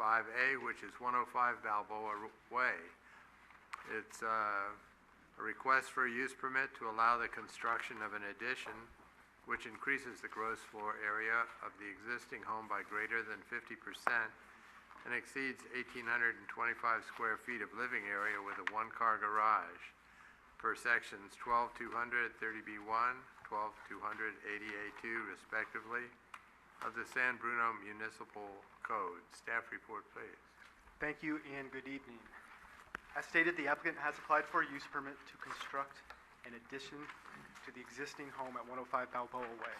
5A, which is 105 Balboa Way. It's a request for a use permit to allow the construction of an addition which increases the gross floor area of the existing home by greater than 50% and exceeds 1,825 square feet of living area with a one-car garage per sections 12-200, 30B1, 12-200, 80A2, respectively, of the San Bruno Municipal Code. Staff report, please. Thank you and good evening. As stated, the applicant has applied for a use permit to construct an addition to the existing home at 105 Balboa Way.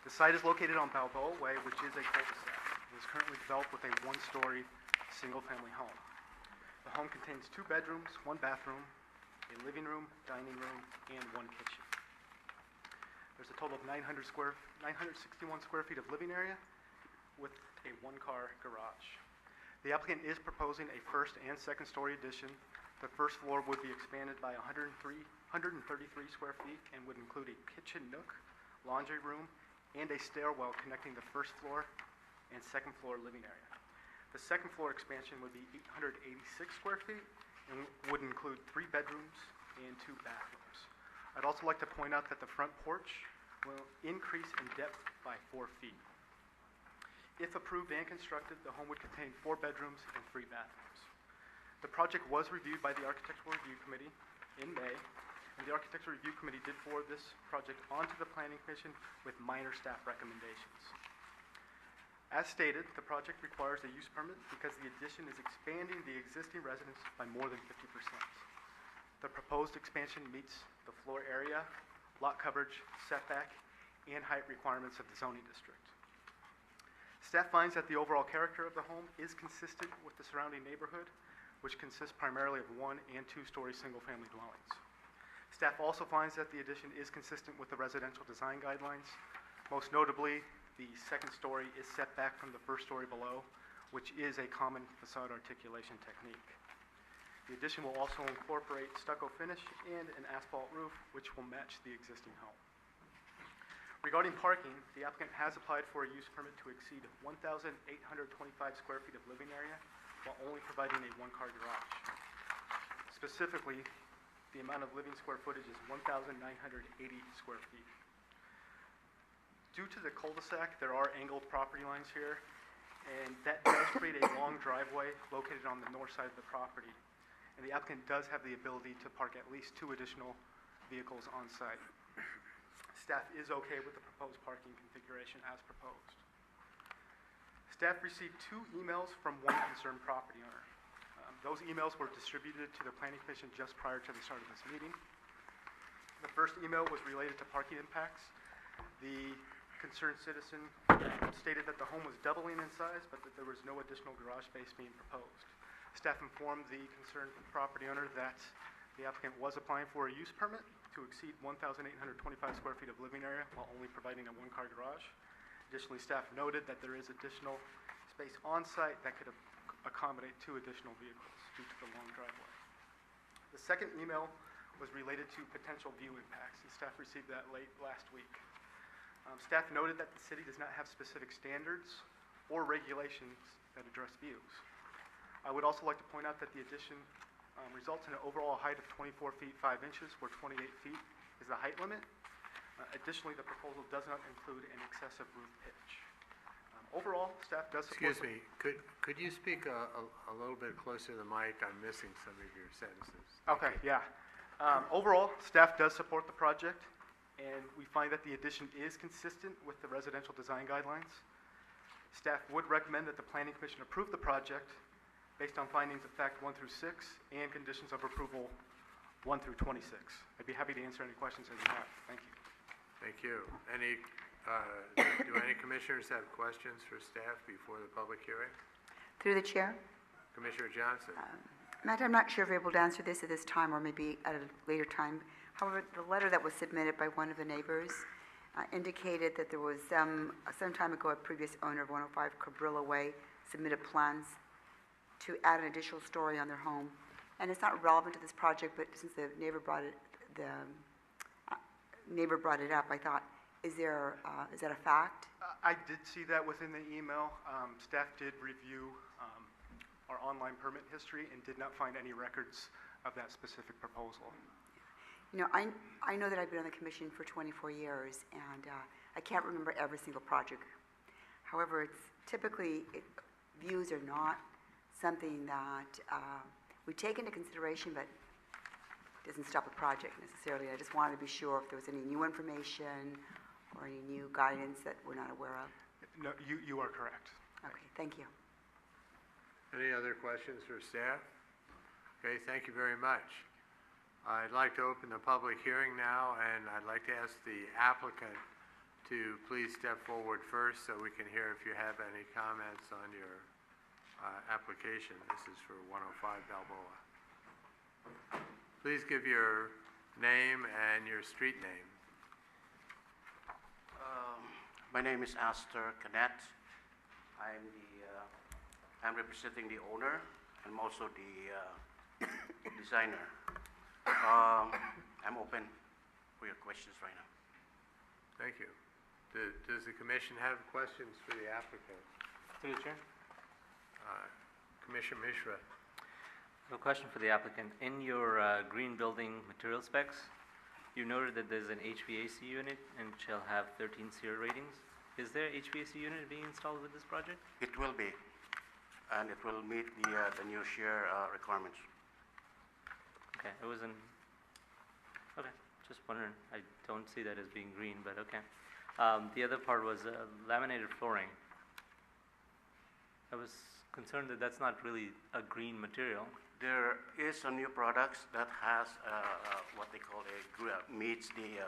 The site is located on Balboa Way, which is a cul-de-sac. It is currently developed with a one-story single-family home. The home contains 2 bedrooms, 1 bathroom, a living room, dining room, and 1 kitchen. There's a total of 961 square feet of living area with a 1-car garage. The applicant is proposing a first and second story addition. The first floor would be expanded by 133 square feet and would include a kitchen nook, laundry room, and a stairwell connecting the first floor and second floor living area. The second floor expansion would be 886 square feet and would include 3 bedrooms and 2 bathrooms. I'd also like to point out that the front porch will increase in depth by 4 feet. If approved and constructed, the home would contain 4 bedrooms and 3 bathrooms. The project was reviewed by the Architectural Review Committee in May, and the Architectural Review Committee did forward this project onto the Planning Commission with minor staff recommendations. As stated, the project requires a use permit because the addition is expanding the existing residence by more than 50%. The proposed expansion meets the floor area, lot coverage, setback, and height requirements of the zoning district. Staff finds that the overall character of the home is consistent with the surrounding neighborhood, which consists primarily of 1- and 2-story single-family dwellings. Staff also finds that the addition is consistent with the residential design guidelines. Most notably, the second story is set back from the first story below, which is a common facade articulation technique. The addition will also incorporate stucco finish and an asphalt roof, which will match the existing home. Regarding parking, the applicant has applied for a use permit to exceed 1,825 square feet of living area while only providing a 1-car garage. Specifically, the amount of living square footage is 1,980 square feet. Due to the cul-de-sac, there are angled property lines here, and that does create a long driveway located on the north side of the property. And the applicant does have the ability to park at least 2 additional vehicles on site. Staff is okay with the proposed parking configuration as proposed. Staff received 2 emails from one concerned property owner. Those emails were distributed to the Planning Commission just prior to the start of this meeting. The first email was related to parking impacts. The concerned citizen stated that the home was doubling in size, but that there was no additional garage space being proposed. Staff informed the concerned property owner that the applicant was applying for a use permit to exceed 1,825 square feet of living area while only providing a 1-car garage. Additionally, staff noted that there is additional space on site that could accommodate 2 additional vehicles due to the long driveway. The second email was related to potential view impacts, and staff received that late last week. Staff noted that the city does not have specific standards or regulations that address views. I would also like to point out that the addition results in an overall height of 24 feet 5 inches, where 28 feet is the height limit. Additionally, the proposal does not include an excessive roof pitch. Overall, staff does support... Excuse me, could you speak a little bit closer to the mic? I'm missing some of your sentences. Okay, yeah. Overall, staff does support the project, and we find that the addition is consistent with the residential design guidelines. Staff would recommend that the Planning Commission approve the project based on findings of fact 1 through 6 and conditions of approval 1 through 26. I'd be happy to answer any questions that you have. Thank you. Thank you. Do any commissioners have questions for staff before the public hearing? Through the chair. Commissioner Johnson. Matt, I'm not sure if you're able to answer this at this time or maybe at a later time. However, the letter that was submitted by one of the neighbors indicated that there was some time ago a previous owner of 105 Cabrillo Way submitted plans to add an additional story on their home. And it's not relevant to this project, but since the neighbor brought it up, I thought Is that a fact? I did see that within the email. Staff did review our online permit history and did not find any records of that specific proposal. You know, I know that I've been on the commission for 24 years, and I can't remember every single project. However, it's typically, views are not something that we take into consideration, but doesn't stop a project necessarily. I just wanted to be sure if there was any new information or any new guidance that we're not aware of. No, you are correct. Okay, thank you. Any other questions for staff? Okay, thank you very much. I'd like to open the public hearing now, and I'd like to ask the applicant to please step forward first so we can hear if you have any comments on your application. This is for 105 Balboa. Please give your name and your street name. My name is Astor Canet. I'm representing the owner and also the designer. I'm open for your questions right now. Thank you. Does the commission have questions for the applicant? Through the chair. Commissioner Mishra. I have a question for the applicant. In your green building material specs, you noted that there's an HVAC unit and shall have 13 SEER ratings. Is there HVAC unit being installed with this project? It will be, and it will meet the new share requirements. Okay, it wasn't, okay, just wondering. I don't see that as being green, but okay. The other part was laminated flooring. I was concerned that that's not really a green material. There is some new products that has what they call meets the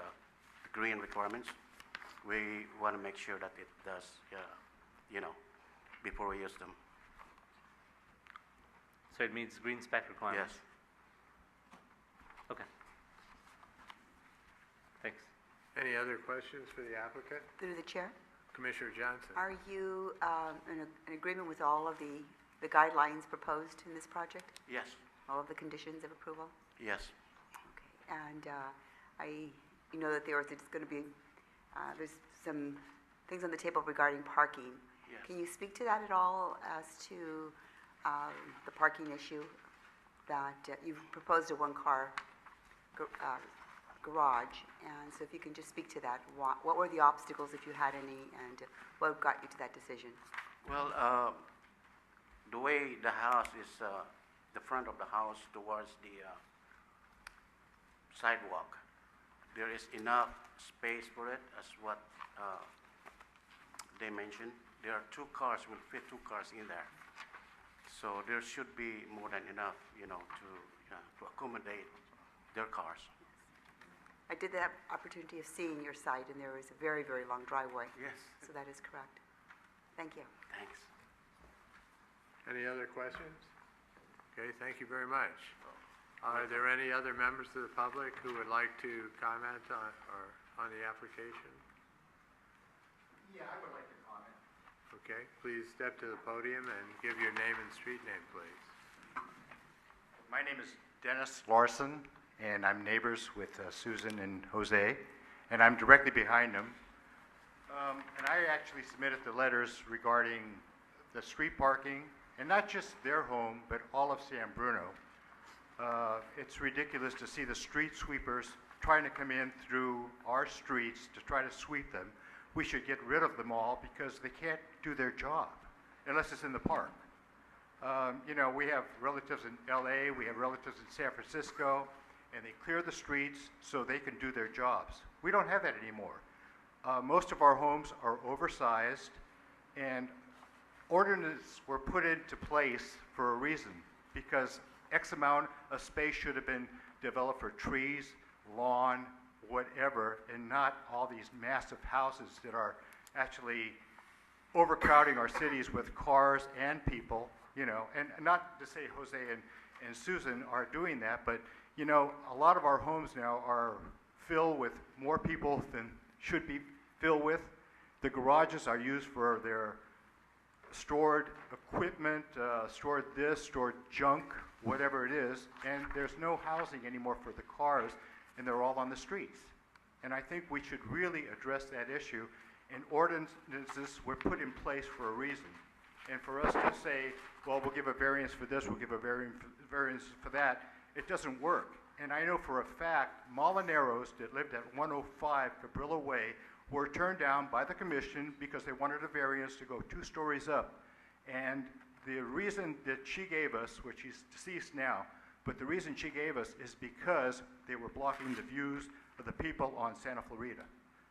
green requirements. We want to make sure that it does, before we use them. So it meets green spec requirements? Yes. Okay. Thanks. Any other questions for the applicant? Through the chair, Commissioner Johnson. are you in agreement with all of the guidelines proposed in this project? Yes. All of the conditions of approval? Yes. Okay, and you know that there's going to be, there's some things on the table regarding parking. Yes. Can you speak to that at all as to the parking issue that you've proposed a one-car garage, and so if you can just speak to that, what were the obstacles, if you had any, and what got you to that decision? Well, the way the house is, the front of the house towards the sidewalk, there is enough space for it, as what they mentioned. There are 2 cars, will fit 2 cars in there. So there should be more than enough, to accommodate their cars. I did have opportunity of seeing your site, and there is a very, very long driveway. Yes. So that is correct. Thank you. Thanks. Any other questions? Okay, thank you very much. Are there any other members of the public who would like to comment on the application? Yeah, I would like to comment. Okay, please step to the podium and give your name and street name, please. My name is Dennis Larson, and I'm neighbors with Susan and Jose, and I'm directly behind them. And I actually submitted the letters regarding the street parking, and not just their home, but all of San Bruno. It's ridiculous to see the street sweepers trying to come in through our streets to try to sweep them. We should get rid of them all because they can't do their job unless it's in the park. We have relatives in LA, we have relatives in San Francisco, and they clear the streets so they can do their jobs. We don't have that anymore. Most of our homes are oversized, and ordinances were put into place for a reason, because X amount of space should have been developed for trees, lawn, whatever, and not all these massive houses that are actually overcrowding our cities with cars and people, and not to say Jose and Susan are doing that, but a lot of our homes now are filled with more people than should be filled with. The garages are used for their stored equipment, stored this, stored junk, whatever it is, and there's no housing anymore for the cars, and they're all on the streets. And I think we should really address that issue, and ordinances were put in place for a reason. And for us to say, well, we'll give a variance for this, we'll give a variance for that, it doesn't work. And I know for a fact, Molineros that lived at 105 Cabrillo Way were turned down by the commission because they wanted a variance to go 2 stories up. And the reason that she gave us, which she's deceased now, but the reason she gave us is because they were blocking the views of the people on Santa Clarita.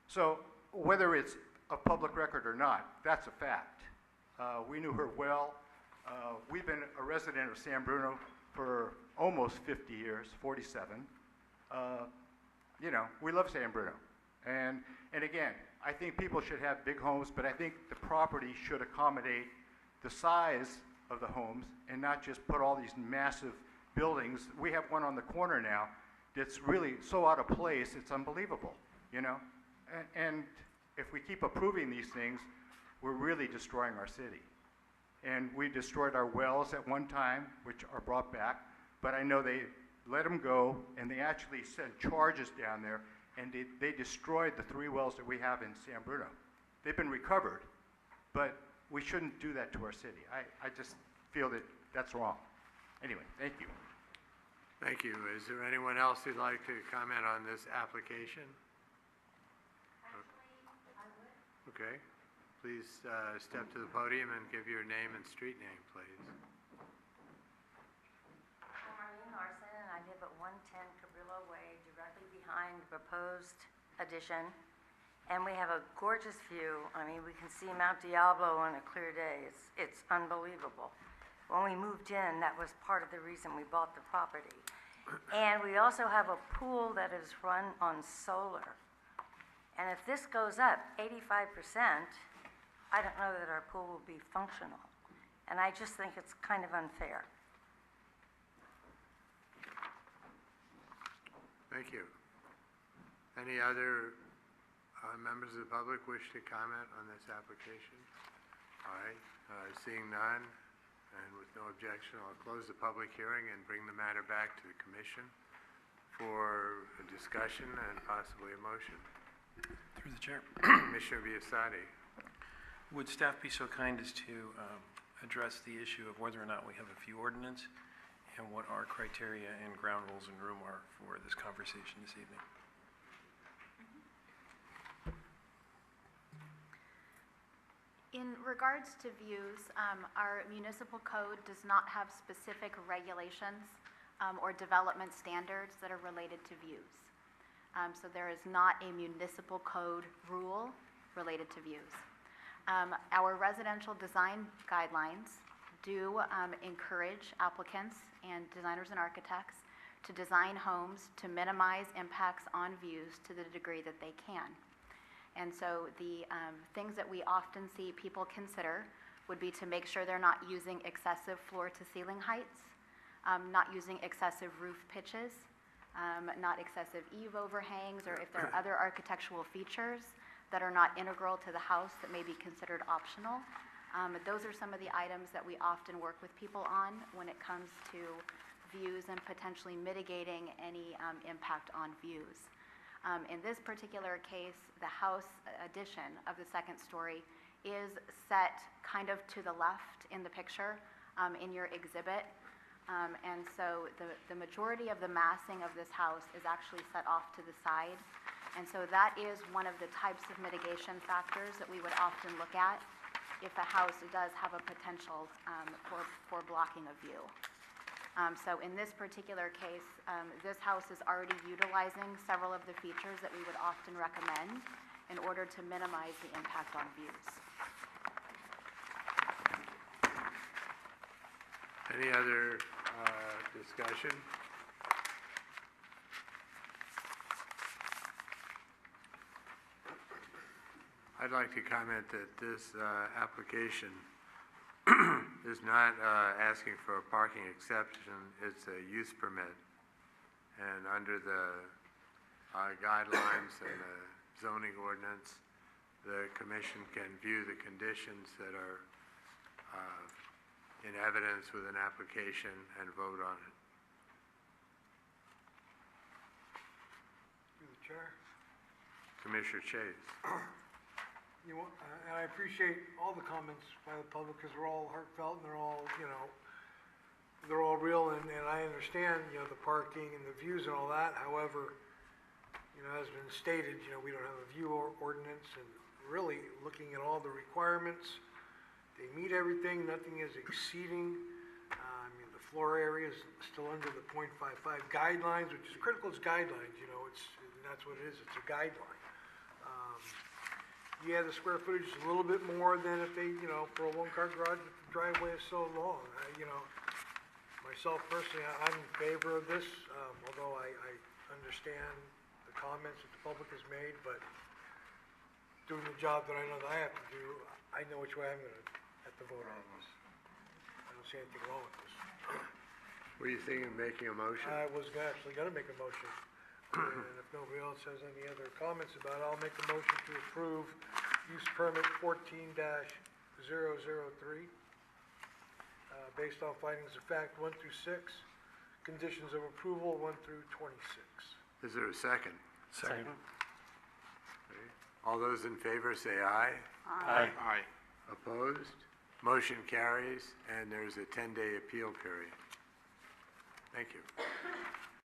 So whether it's a public record or not, that's a fact. We knew her well. We've been a resident of San Bruno for almost 50 years, 47. You know, we love San Bruno. And again, I think people should have big homes, but I think the property should accommodate the size of the homes and not just put all these massive buildings. We have one on the corner now that's really so out of place, it's unbelievable, you know? And if we keep approving these things, we're really destroying our city. And we destroyed our wells at one time, which are brought back, but I know they let them go, and they actually sent charges down there, and they destroyed the 3 wells that we have in San Bruno. They've been recovered, but we shouldn't do that to our city. I just feel that that's wrong. Anyway, thank you. Thank you. Is there anyone else who'd like to comment on this application? Okay. Please step to the podium and give your name and street name, please. I'm Marlene Larson, and I live at 110 Cabrillo Way, directly behind the proposed addition. And we have a gorgeous view. I mean, we can see Mount Diablo on a clear day. It's unbelievable. When we moved in, that was part of the reason we bought the property. And we also have a pool that is run on solar. And if this goes up 85%, I don't know that our pool will be functional. And I just think it's kind of unfair. Thank you. Any other members of the public wish to comment on this application? All right, seeing none, and with no objection, I'll close the public hearing and bring the matter back to the commission for a discussion and possibly a motion. Through the chair. Commissioner Biassatti. Would staff be so kind as to address the issue of whether or not we have a fee ordinance and what our criteria and ground rules and room are for this conversation this evening? In regards to views, our municipal code does not have specific regulations or development standards that are related to views. So there is not a municipal code rule related to views. Our residential design guidelines do encourage applicants and designers and architects to design homes to minimize impacts on views to the degree that they can. And so the things that we often see people consider would be to make sure they're not using excessive floor-to-ceiling heights, not using excessive roof pitches, not excessive eave overhangs, or if there are other architectural features that are not integral to the house that may be considered optional. Those are some of the items that we often work with people on when it comes to views and potentially mitigating any impact on views. In this particular case, the house addition of the second story is set kind of to the left in the picture in your exhibit. And so the majority of the massing of this house is actually set off to the side. And so that is one of the types of mitigation factors that we would often look at if a house does have a potential for blocking a view. So in this particular case, this house is already utilizing several of the features that we would often recommend in order to minimize the impact on views. Any other discussion? I'd like to comment that this application is not asking for a parking exception, it's a use permit. And under the guidelines and the zoning ordinance, the commission can view the conditions that are in evidence with an application and vote on it. Through the chair. Commissioner Chase. You know, and I appreciate all the comments by the public, because they're all heartfelt, and they're all, you know, they're all real, and I understand, you know, the parking and the views and all that. However, you know, as been stated, you know, we don't have a view ordinance, and really looking at all the requirements, they meet everything, nothing is exceeding. I mean, the floor area is still under the .55 guidelines, which is critical as guidelines, you know, and that's what it is, it's a guideline. Yeah, the square footage is a little bit more than if they, you know, for a one-car garage, but the driveway is so long. You know, myself personally, I'm in favor of this, although I understand the comments that the public has made, but doing the job that I know that I have to do, I know which way I'm gonna have to vote on this. I don't see anything wrong with this. Were you thinking of making a motion? I was actually gonna make a motion, and if nobody else has any other comments about it, I'll make a motion to approve use permit 14-003, based on findings of fact 1 through 6, conditions of approval 1 through 26. Is there a second? Second. Okay. All those in favor say aye. Aye. Aye. Opposed? Motion carries, and there's a 10-day appeal period. Thank you.